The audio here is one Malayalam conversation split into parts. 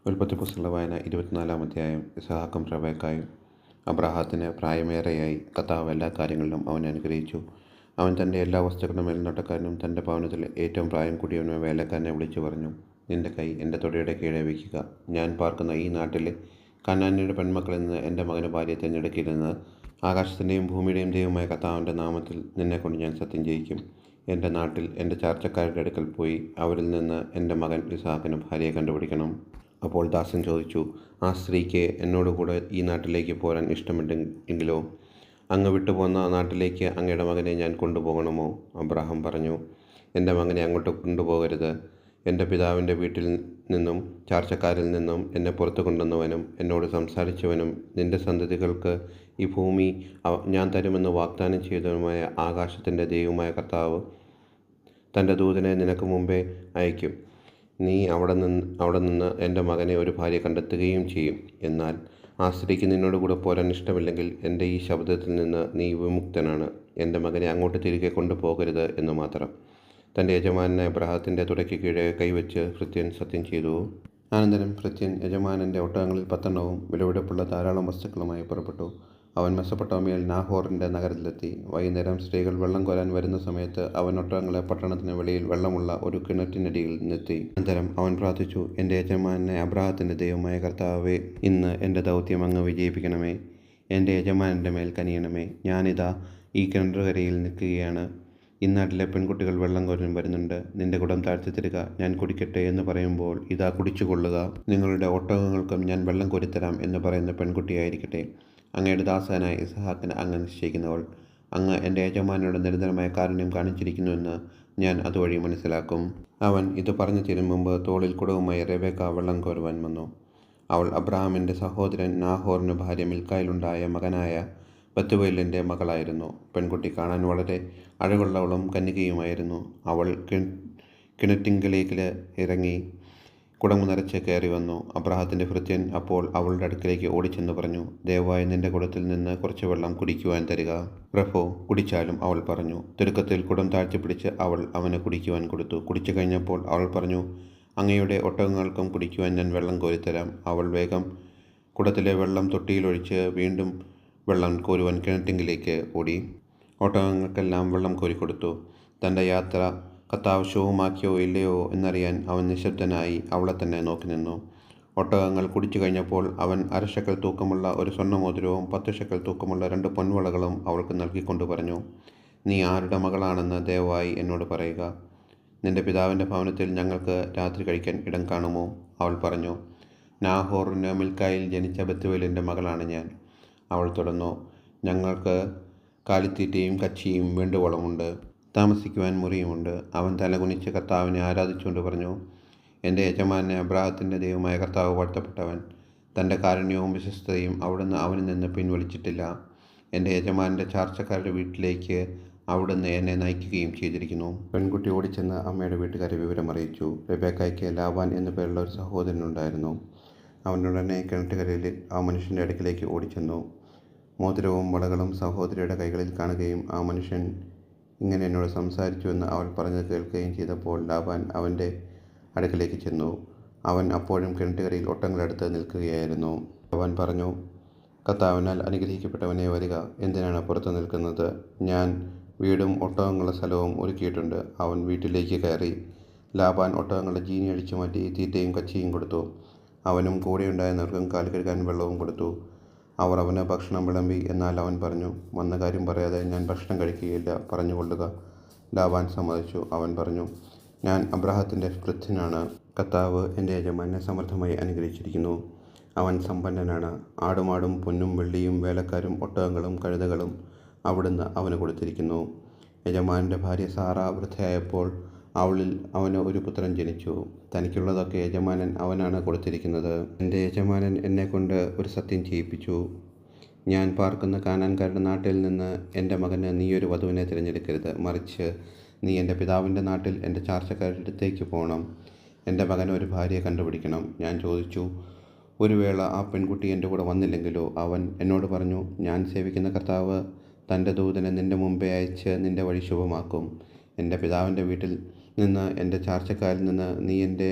ഉൽപ്പത്തി പുസ്തക വായന 24-ാം അധ്യായം. ഇസഹാക്കും റെബെക്കായും. അബ്രാഹത്തിന് പ്രായമേറെയായി. കർത്താവ് എല്ലാ കാര്യങ്ങളിലും അവനെ അനുഗ്രഹിച്ചു. അവൻ തൻ്റെ എല്ലാ വസ്തുക്കളുടെ മേൽനോട്ടക്കാരനും തൻ്റെ ഭവനത്തിൽ ഏറ്റവും പ്രായം കൂടിയവനുമായ വേലക്കാരനെ വിളിച്ചു പറഞ്ഞു, നിന്റെ കൈ എൻ്റെ തൊടയുടെ കീഴെ വയ്ക്കുക. ഞാൻ പാർക്കുന്ന ഈ നാട്ടിലെ കനാന്യരുടെ പെൺമക്കളിൽ നിന്ന് എൻ്റെ മകന് ഭാര്യയെ തിരഞ്ഞെടുക്കില്ലെന്ന് ആകാശത്തിൻ്റെയും ഭൂമിയുടെയും ദൈവമായ കർത്താവിൻ്റെ നാമത്തിൽ നിന്നെക്കൊണ്ട് ഞാൻ സത്യം ചെയ്യിക്കും. എൻ്റെ നാട്ടിൽ എൻ്റെ ചാർച്ചക്കാരുടെ അടുക്കൽ പോയി അവരിൽ നിന്ന് എൻ്റെ മകൻ ഇസഹാക്കിന് ഭാര്യയെ കണ്ടുപിടിക്കണം. അപ്പോൾ ദാസൻ ചോദിച്ചു, ആ സ്ത്രീക്ക് എന്നോടുകൂടെ ഈ നാട്ടിലേക്ക് പോരാൻ ഇഷ്ടമുണ്ടെങ്കിലോ? അങ്ങ് വിട്ടുപോന്ന നാട്ടിലേക്ക് അങ്ങയുടെ മകനെ ഞാൻ കൊണ്ടുപോകണമോ? അബ്രാഹാം പറഞ്ഞു, എൻ്റെ മകനെ അങ്ങോട്ട് കൊണ്ടുപോകരുത്. എൻ്റെ പിതാവിൻ്റെ വീട്ടിൽ നിന്നും ചാർച്ചക്കാരിൽ നിന്നും എന്നെ പുറത്തു കൊണ്ടുവന്നവനും എന്നോട് സംസാരിച്ചവനും നിൻ്റെ സന്തതികൾക്ക് ഈ ഭൂമി ഞാൻ തരുമെന്ന് വാഗ്ദാനം ചെയ്തവനുമായ ആകാശത്തിൻ്റെ ദൈവമായ കർത്താവ് തൻ്റെ ദൂതനെ നിനക്ക് മുമ്പേ അയക്കും. നീ അവിടെ നിന്ന് എൻ്റെ മകനെ ഒരു ഭാര്യ കണ്ടെത്തുകയും ചെയ്യും. എന്നാൽ ആ സ്ത്രീക്ക് നിന്നോട് കൂടെ പോരാൻ ഇഷ്ടമില്ലെങ്കിൽ എൻ്റെ ഈ ശബ്ദത്തിൽ നിന്ന് നീ വിമുക്തനാണ്. എൻ്റെ മകനെ അങ്ങോട്ട് തിരികെ കൊണ്ടുപോകരുത് എന്ന് മാത്രം. തൻ്റെ യജമാനായ അബ്രാഹത്തിൻ്റെ തുടയ്ക്ക് കീഴെ കൈവച്ച് ഭൃത്യൻ സത്യം ചെയ്തു. അനന്തരം ഭൃത്യൻ യജമാനൻ്റെ ഒട്ടകങ്ങളിൽ 10 വിലപിടിപ്പുള്ള ധാരാളം വസ്തുക്കളുമായി പുറപ്പെട്ടു. അവൻ മെസൊപ്പൊട്ടാമിയയിൽ നാഹോറിൻ്റെ നഗരത്തിലെത്തി. വൈകുന്നേരം സ്ത്രീകൾ വെള്ളം കോരാൻ വരുന്ന സമയത്ത് അവൻ ഒട്ടകങ്ങളെ പട്ടണത്തിന് വെളിയിൽ വെള്ളമുള്ള ഒരു കിണറ്റിനടിയിൽ നിർത്തി. അനന്തരം അവൻ പ്രാർത്ഥിച്ചു, എൻ്റെ യജമാനായ അബ്രാഹത്തിൻ്റെ ദൈവമായ കർത്താവേ, ഇന്ന് എൻ്റെ ദൗത്യം അങ്ങ് വിജയിപ്പിക്കണമേ. എൻ്റെ യജമാനൻ്റെ മേൽ കനിയണമേ. ഞാനിതാ ഈ കിണറുകരയിൽ നിൽക്കുകയാണ്. ഇന്നാട്ടിലെ പെൺകുട്ടികൾ വെള്ളം കോരാൻ വരുന്നുണ്ട്. നിന്റെ കുടം താഴ്ത്തി തരിക, ഞാൻ കുടിക്കട്ടെ എന്ന് പറയുമ്പോൾ ഇതാ കുടിച്ചുകൊള്ളുക. നിങ്ങളുടെ ഒട്ടകങ്ങൾക്കും ഞാൻ വെള്ളം കോരിത്തരാം എന്ന് പറയുന്ന പെൺകുട്ടിയായിരിക്കട്ടെ. അങ്ങയുടെ ദാസനായ ഇസഹാക്കിന് അങ്ങ് നിശ്ചയിക്കുന്നവൾ. അങ്ങ് എൻ്റെ യജമാനോട് നിരന്തരമായ കാരുണ്യം കാണിച്ചിരിക്കുന്നുവെന്ന് ഞാൻ അതുവഴി മനസ്സിലാക്കും. അവൻ ഇത് പറഞ്ഞു തീരും മുമ്പ് തോളിൽ കുടവുമായി റെബെക്ക വെള്ളം കോരുവാൻ വന്നു. അവൾ അബ്രാഹാമിൻ്റെ സഹോദരൻ നാഹോറിന് ഭാര്യ മിൽക്കായിലുണ്ടായ മകനായ ബത്തുവേലിൻ്റെ മകളായിരുന്നു. പെൺകുട്ടി കാണാൻ വളരെ അഴകുള്ളവളും കന്യകയുമായിരുന്നു. അവൾ കിണറ്റിങ്കലേക്ക് ഇറങ്ങി കുടമു നിറച്ച് കയറി വന്നു. അബ്രാഹത്തിൻ്റെ ഭൃത്യൻ അപ്പോൾ അവളുടെ അടുക്കലേക്ക് ഓടിച്ചെന്ന് പറഞ്ഞു, ദയവായി നിന്റെ കുടത്തിൽ നിന്ന് കുറച്ച് വെള്ളം കുടിക്കുവാൻ തരിക. പ്രഭോ, കുടിച്ചാലും അവൾ പറഞ്ഞു. തിടുക്കത്തിൽ കുടം താഴ്ത്തിപ്പിടിച്ച് അവൾ അവന് കുടിക്കുവാൻ കൊടുത്തു. കുടിച്ചു കഴിഞ്ഞപ്പോൾ അവൾ പറഞ്ഞു, അങ്ങയുടെ ഒട്ടകങ്ങൾക്കും കുടിക്കുവാൻ ഞാൻ വെള്ളം കോരിത്തരാം. അവൾ വേഗം കുടത്തിലെ വെള്ളം തൊട്ടിയിലൊഴിച്ച് വീണ്ടും വെള്ളം കോരുവാൻ കിണറ്റിങ്കിലേക്ക് ഓടി. ഒട്ടകങ്ങൾക്കെല്ലാം വെള്ളം കോരിക്കൊടുത്തു. തൻ്റെ യാത്ര കർത്താവ് ശുഭമാക്കിയോ ഇല്ലയോ എന്നറിയാൻ അവൻ നിശബ്ദനായി അവളെ തന്നെ നോക്കി നിന്നു. ഒട്ടകങ്ങൾ കുടിച്ചു കഴിഞ്ഞപ്പോൾ അവൻ 1/2 ശെക്കൽ തൂക്കമുള്ള ഒരു സ്വർണ്ണമോതിരവും 10 ശെക്കൽ തൂക്കമുള്ള 2 പൊൻവളകളും അവൾക്ക് നൽകിക്കൊണ്ട് പറഞ്ഞു, നീ ആരുടെ മകളാണെന്ന് ദയവായി എന്നോട് പറയുക. നിന്റെ പിതാവിൻ്റെ ഭവനത്തിൽ ഞങ്ങൾക്ക് രാത്രി കഴിക്കാൻ ഇടം കാണുമോ? അവൾ പറഞ്ഞു, നാഹോറിന് മിൽക്കായിൽ ജനിച്ച ബത്തുവേലിൻ്റെ മകളാണ് ഞാൻ. അവൾ തുടർന്നു, ഞങ്ങൾക്ക് കാലിത്തീറ്റയും കച്ചിയും വേണ്ടുവോളമുണ്ട്, താമസിക്കുവാൻ മുറിയുമുണ്ട്. അവൻ തലകുനിച്ച് കർത്താവിനെ ആരാധിച്ചുകൊണ്ട് പറഞ്ഞു, എൻ്റെ യജമാനെ അബ്രാഹത്തിൻ്റെ ദൈവമായ കർത്താവ് വാഴ്ത്തപ്പെട്ടവൻ. തൻ്റെ കാരുണ്യവും വിശ്വസ്തതയും അവിടുന്ന് അവനിൽ നിന്ന് പിൻവലിച്ചിട്ടില്ല. എൻ്റെ യജമാനൻ്റെ ചാർച്ചക്കാരുടെ വീട്ടിലേക്ക് അവിടുന്ന് എന്നെ നയിക്കുകയും ചെയ്തിരിക്കുന്നു. പെൺകുട്ടി ഓടിച്ചെന്ന് അമ്മയുടെ വീട്ടുകാരെ വിവരമറിയിച്ചു. റെബെക്കായ്ക്ക് ലാബാൻ എന്നു പേരുള്ള ഒരു സഹോദരനുണ്ടായിരുന്നു. അവനുടനെ കിണറ്റുകരയിൽ ആ മനുഷ്യൻ്റെ അടുക്കിലേക്ക് ഓടിച്ചെന്നു. മോതിരവും വളകളും സഹോദരിയുടെ കൈകളിൽ കാണുകയും ആ മനുഷ്യൻ ഇങ്ങനെ എന്നോട് സംസാരിച്ചുവെന്ന് അവൾ പറഞ്ഞത് കേൾക്കുകയും ചെയ്തപ്പോൾ ലാബാൻ അവൻ്റെ അടുക്കലേക്ക് ചെന്നു. അവൻ അപ്പോഴും കിണറ്റുകരയിൽ ഒട്ടകങ്ങളെടുത്ത് നിൽക്കുകയായിരുന്നു. അവൻ പറഞ്ഞു, കർത്താവിനാൽ അനുഗ്രഹിക്കപ്പെട്ടവനെ വരിക. എന്തിനാണ് പുറത്തു നിൽക്കുന്നത്? ഞാൻ വീടും ഒട്ടകങ്ങളുടെ സ്ഥലവും ഒരുക്കിയിട്ടുണ്ട്. അവൻ വീട്ടിലേക്ക് കയറി. ലാബാൻ ഒട്ടകങ്ങളുടെ ജീനി അടിച്ചു മാറ്റി തീറ്റയും കച്ചിയും കൊടുത്തു. അവനും കൂടെയുണ്ടായിരുന്നവർക്കും കാല് കഴുകാൻ വെള്ളവും കൊടുത്തു. അവർ അവന് ഭക്ഷണം വിളമ്പി. എന്നാൽ അവൻ പറഞ്ഞു, വന്ന കാര്യം പറയാതെ ഞാൻ ഭക്ഷണം കഴിക്കുകയില്ല, പറഞ്ഞുകൊള്ളുക. ലാബാൻ സമ്മതിച്ചു. അവൻ പറഞ്ഞു, ഞാൻ അബ്രാഹത്തിൻ്റെ ഭൃത്യനാണ്. കർത്താവ് എൻ്റെ യജമാനെ സമൃദ്ധമായി അനുഗ്രഹിച്ചിരിക്കുന്നു. അവൻ സമ്പന്നനാണ്. ആടുമാടും പൊന്നും വെള്ളിയും വേലക്കാരും ഒട്ടകങ്ങളും കഴുതകളും അവിടുന്ന് അവന് കൊടുത്തിരിക്കുന്നു. യജമാനൻ്റെ ഭാര്യ സാറ വൃദ്ധയായപ്പോൾ അവന് ഒരു പുത്രൻ ജനിച്ചു. തനിക്കുള്ളതൊക്കെ യജമാനൻ അവനാണ് കൊടുത്തിരിക്കുന്നത്. എൻ്റെ യജമാനൻ എന്നെക്കൊണ്ട് ഒരു സത്യം ചെയ്യിപ്പിച്ചു. ഞാൻ പാർക്കുന്ന കാനാൻകാരുടെ നാട്ടിൽ നിന്ന് എൻ്റെ മകന് നീയൊരു വധുവിനെ തിരഞ്ഞെടുക്കരുത്. മറിച്ച് നീ എൻ്റെ പിതാവിൻ്റെ നാട്ടിൽ എൻ്റെ ചാർച്ചക്കാരുടെ അടുത്തേക്ക് പോകണം. എൻ്റെ മകന് ഒരു ഭാര്യയെ കണ്ടുപിടിക്കണം. ഞാൻ ചോദിച്ചു, ഒരു വേള ആ പെൺകുട്ടി എൻ്റെ കൂടെ വന്നില്ലെങ്കിലോ? അവൻ എന്നോട് പറഞ്ഞു, ഞാൻ സേവിക്കുന്ന കർത്താവ് തൻ്റെ ദൂതനെ നിൻ്റെ മുമ്പേ അയച്ച് നിൻ്റെ വഴി ശുഭമാക്കും. എൻ്റെ പിതാവിൻ്റെ വീട്ടിൽ നിന്ന് എൻ്റെ ചാർച്ചക്കാരിൽ നിന്ന് നീ എൻ്റെ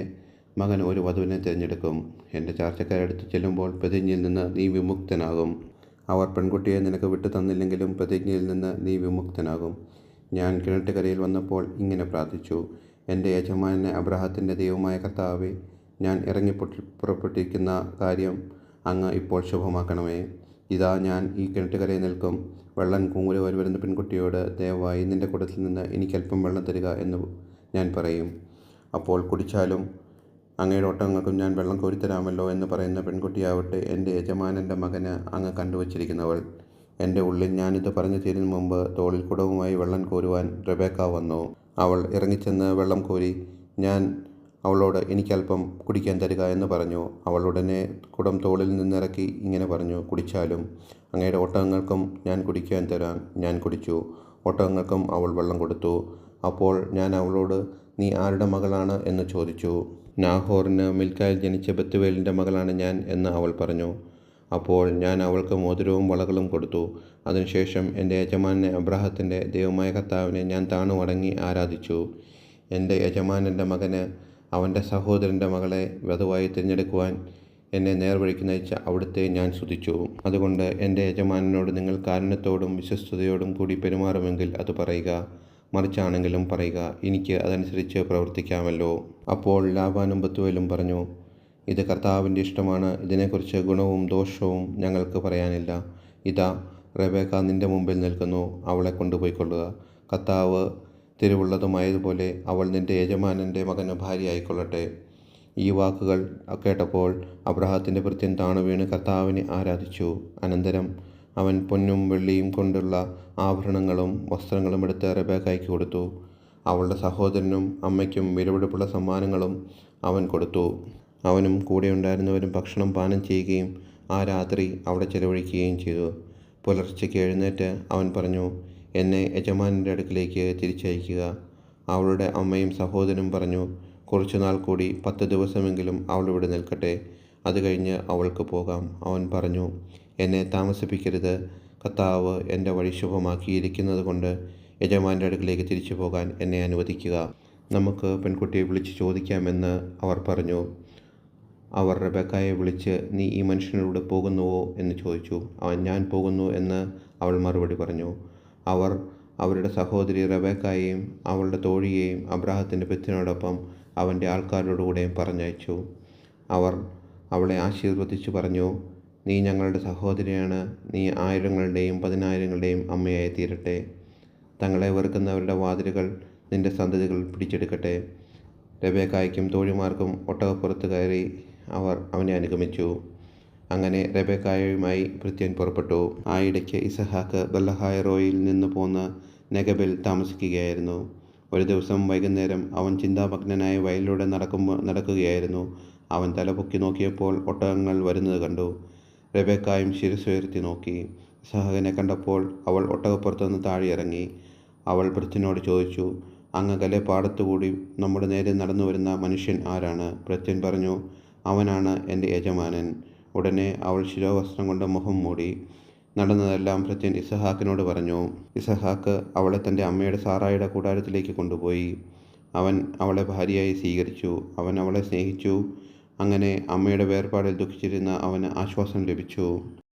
മകൻ ഒരു വധുവിനെ തിരഞ്ഞെടുക്കും. എൻ്റെ ചാർച്ചക്കാരടുത്ത് ചെല്ലുമ്പോൾ പ്രതിജ്ഞയിൽ നിന്ന് നീ വിമുക്തനാകും. അവർ പെൺകുട്ടിയെ നിനക്ക് വിട്ടു തന്നില്ലെങ്കിലും പ്രതിജ്ഞയിൽ നിന്ന് നീ വിമുക്തനാകും. ഞാൻ കിണറ്റുകരയിൽ വന്നപ്പോൾ ഇങ്ങനെ പ്രാർത്ഥിച്ചു: എൻ്റെ യജമാനനെ അബ്രാഹത്തിൻ്റെ ദൈവമായ കർത്താവേ, ഞാൻ പുറപ്പെട്ടിരിക്കുന്ന കാര്യം അങ്ങ് ഇപ്പോൾ ശുഭമാക്കണമേ. ഇതാ ഞാൻ ഈ കിണറ്റുകരയിൽ നിൽക്കും. വെള്ളം കോരി വരുന്ന പെൺകുട്ടിയോട്, ദയവായി നിൻ്റെ കുടത്തിൽ നിന്ന് എനിക്കല്പം വെള്ളം തരിക എന്ന് ഞാൻ പറയും. അപ്പോൾ കുടിച്ചാലും അങ്ങയുടെ ഒട്ടകങ്ങൾക്കും ഞാൻ വെള്ളം കോരിത്തരാമല്ലോ എന്ന് പറയുന്ന പെൺകുട്ടിയാവട്ടെ എൻ്റെ യജമാനൻ്റെ മകന് അങ്ങ് കണ്ടുവച്ചിരിക്കുന്നവൾ. എൻ്റെ ഉള്ളിൽ ഞാനിത് പറഞ്ഞു തീരുന്ന മുമ്പ് തോളിൽ കുടവുമായി വെള്ളം കോരുവാൻ റെബേക്ക വന്നു. അവൾ ഇറങ്ങിച്ചെന്ന് വെള്ളം കോരി. ഞാൻ അവളോട് എനിക്കല്പം കുടിക്കാൻ തരിക എന്ന് പറഞ്ഞു. അവൾ ഉടനെ കുടം തോളിൽ നിന്നിറക്കി ഇങ്ങനെ പറഞ്ഞു: കുടിച്ചാലും അങ്ങയുടെ ഒട്ടകങ്ങൾക്കും ഞാൻ കുടിക്കാൻ തരാൻ. ഞാൻ കുടിച്ചു. ഒട്ടകങ്ങൾക്കും അവൾ വെള്ളം കൊടുത്തു. അപ്പോൾ ഞാൻ അവളോട്, നീ ആരുടെ മകളാണ് എന്ന് ചോദിച്ചു. നാഹോറിന് മിൽക്കായിൽ ജനിച്ച ബെത്തുവേലിൻ്റെ മകളാണ് ഞാൻ എന്ന് അവൾ പറഞ്ഞു. അപ്പോൾ ഞാൻ അവൾക്ക് മോതിരവും വളകളും കൊടുത്തു. അതിനുശേഷം എൻ്റെ യജമാനനെ അബ്രാഹത്തിൻ്റെ ദൈവമായ കർത്താവിനെ ഞാൻ താണുമടങ്ങി ആരാധിച്ചു. എൻ്റെ യജമാനൻ്റെ മകന് അവൻ്റെ സഹോദരൻ്റെ മകളെ വധുവായി തിരഞ്ഞെടുക്കുവാൻ എന്നെ നേർവഴിക്ക് നയിച്ച അവിടുത്തെ ഞാൻ സ്തുതിച്ചു. അതുകൊണ്ട് എൻ്റെ യജമാനനോട് നിങ്ങൾ കാരുണ്യത്തോടും വിശ്വസ്തയോടും കൂടി പെരുമാറുമെങ്കിൽ അത് പറയുക. മറിച്ചാണെങ്കിലും പറയുക, എനിക്ക് അതനുസരിച്ച് പ്രവർത്തിക്കാമല്ലോ. അപ്പോൾ ലാബാനും ബത്തുവേലും പറഞ്ഞു: ഇത് കർത്താവിൻ്റെ ഇഷ്ടമാണ്. ഇതിനെക്കുറിച്ച് ഗുണവും ദോഷവും ഞങ്ങൾക്ക് പറയാനില്ല. ഇതാ, റെബേക്ക നിൻ്റെ മുമ്പിൽ നിൽക്കുന്നു. അവളെ കൊണ്ടുപോയിക്കൊള്ളുക. കർത്താവ് തിരുവുള്ളതുമായതുപോലെ അവൾ നിൻ്റെ യജമാനൻ്റെ മകന് ഭാര്യയായിക്കൊള്ളട്ടെ. ഈ വാക്കുകൾ കേട്ടപ്പോൾ അബ്രാഹത്തിൻ്റെ ഭൃത്യൻ താണുവീണ് കർത്താവിനെ ആരാധിച്ചു. അനന്തരം അവൻ പൊന്നും വെള്ളിയും കൊണ്ടുള്ള ആഭരണങ്ങളും വസ്ത്രങ്ങളും എടുത്ത് റെബേക്കയ്ക്ക് കൊടുത്തു. അവളുടെ സഹോദരനും അമ്മയ്ക്കും വിലപിടിപ്പുള്ള സമ്മാനങ്ങളും അവൻ കൊടുത്തു. അവനും കൂടെയുണ്ടായിരുന്നവരും ഭക്ഷണം പാനം ചെയ്യുകയും ആ രാത്രി അവിടെ ചെലവഴിക്കുകയും ചെയ്തു. പുലർച്ചയ്ക്ക് എഴുന്നേറ്റ് അവൻ പറഞ്ഞു: എന്നെ യജമാനൻ്റെ അടുക്കിലേക്ക് തിരിച്ചയക്കുക. അവളുടെ അമ്മയും സഹോദരനും പറഞ്ഞു: കുറച്ചുനാൾ കൂടി 10 ദിവസമെങ്കിലും അവൾ ഇവിടെ നിൽക്കട്ടെ. അത് കഴിഞ്ഞ് അവൾക്ക് പോകാം. അവൻ പറഞ്ഞു: എന്നെ താമസിപ്പിക്കരുത്. കർത്താവ് എൻ്റെ വഴി ശുഭമാക്കിയിരിക്കുന്നത് കൊണ്ട് യജമാനൻ്റെ അടുക്കിലേക്ക് തിരിച്ചു പോകാൻ എന്നെ അനുവദിക്കുക. നമുക്ക് പെൺകുട്ടിയെ വിളിച്ച് ചോദിക്കാമെന്ന് അവർ പറഞ്ഞു. അവർ റെബേക്കയെ വിളിച്ച്, നീ ഈ മനുഷ്യനിലൂടെ പോകുന്നുവോ എന്ന് ചോദിച്ചു. അവൻ, ഞാൻ പോകുന്നു എന്ന് അവൾ മറുപടി പറഞ്ഞു. അവർ അവരുടെ സഹോദരി റെബേക്കയെയും അവളുടെ തോഴിയെയും അബ്രാഹത്തിൻ്റെ ഭൃത്യനോടൊപ്പം അവൻ്റെ ആൾക്കാരോടുകൂടെ പറഞ്ഞയച്ചു. അവർ അവളെ ആശീർവദിച്ചു പറഞ്ഞു: നീ ഞങ്ങളുടെ സഹോദരിയാണ്. നീ ആയിരങ്ങളുടെയും 10,000-ങ്ങളുടെയും അമ്മയായി തീരട്ടെ. തങ്ങളെ വെറുക്കുന്നവരുടെ വാതിലുകൾ നിന്റെ സന്തതികൾ പിടിച്ചെടുക്കട്ടെ. റെബേക്കായ്ക്കും തോഴിമാർക്കും ഒട്ടകപ്പുറത്ത് കയറി അവർ അവനെ അനുഗമിച്ചു. അങ്ങനെ റെബേക്കായുമായി ഭൃത്യൻ പുറപ്പെട്ടു. ആയിടയ്ക്ക് ഇസഹാക്ക് ബെർലഹായിറോയിൽ നിന്ന് പോന്ന് നെഗബിൽ താമസിക്കുകയായിരുന്നു. ഒരു ദിവസം വൈകുന്നേരം അവൻ ചിന്താമഗ്നനായി വയലിലൂടെ നടക്കുകയായിരുന്നു. അവൻ തലപൊക്കി നോക്കിയപ്പോൾ ഒട്ടകങ്ങൾ വരുന്നത് കണ്ടു. റെബേക്കായും ശിരസ്സുയർത്തി നോക്കി. ഇസഹാക്കിനെ കണ്ടപ്പോൾ അവൾ ഒട്ടകപ്പുറത്തുനിന്ന് താഴെ ഇറങ്ങി. അവൾ ഭൃത്യനോട് ചോദിച്ചു: അങ്ങകലെ പാടത്തുകൂടി നമ്മുടെ നേരെ നടന്നു വരുന്ന മനുഷ്യൻ ആരാണ്? ഭൃത്യൻ പറഞ്ഞു: അവനാണ് എൻ്റെ യജമാനൻ. ഉടനെ അവൾ ശിരോവസ്ത്രം കൊണ്ട് മുഖം മൂടി. നടന്നതെല്ലാം ഭൃത്യൻ ഇസഹാക്കിനോട് പറഞ്ഞു. ഇസഹാക്ക് അവളെ തൻ്റെ അമ്മയുടെ സാറായുടെ കൂടാരത്തിലേക്ക് കൊണ്ടുപോയി. അവൻ അവളെ ഭാര്യയായി സ്വീകരിച്ചു. അവൻ അവളെ സ്നേഹിച്ചു. അങ്ങനെ അമ്മയുടെ വേർപാടിൽ ദുഃഖിച്ചിരുന്ന അവന് ആശ്വാസം ലഭിച്ചു.